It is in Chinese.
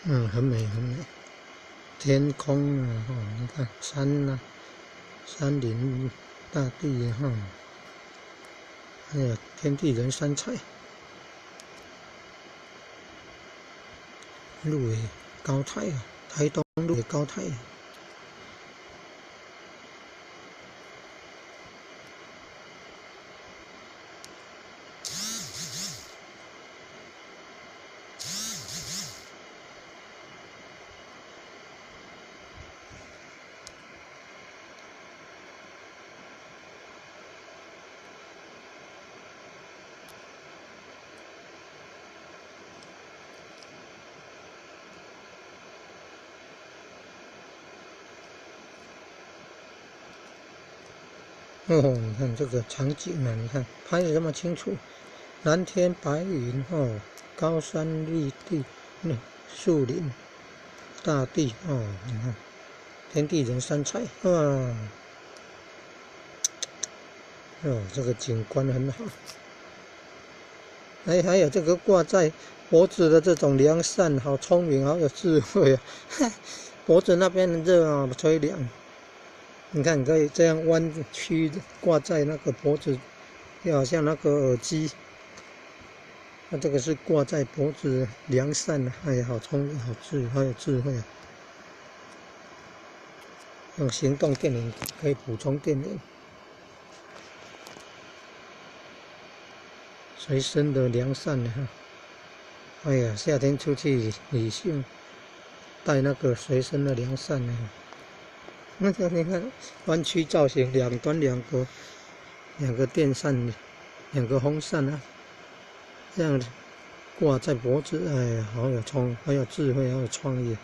很美很美。天空啊，你看山啊，山林、大地啊，还有天地人三彩。鹿野高台啊，台东鹿野高台。哦，你看这个场景啊，你看拍得这么清楚，蓝天白云哦，高山绿地，树林，大地哦，你看天地人三彩啊，哦，这个景观很好。还有这个挂在脖子的这种凉扇，好聪明，好有智慧啊！脖子那边热啊，吹凉。你看，你可以这样弯曲挂在那个脖子，就好像那个耳机。那这个是挂在脖子凉扇，哎呀，好聪明，好有智慧啊！用行动电源可以补充电源，随身的凉扇呢。哎呀，夏天出去旅行，带那个随身的凉扇呢。那个你看弯曲造型，两端两个电扇，两个风扇啊，这样挂在脖子，哎呀，好有智慧，好有创意。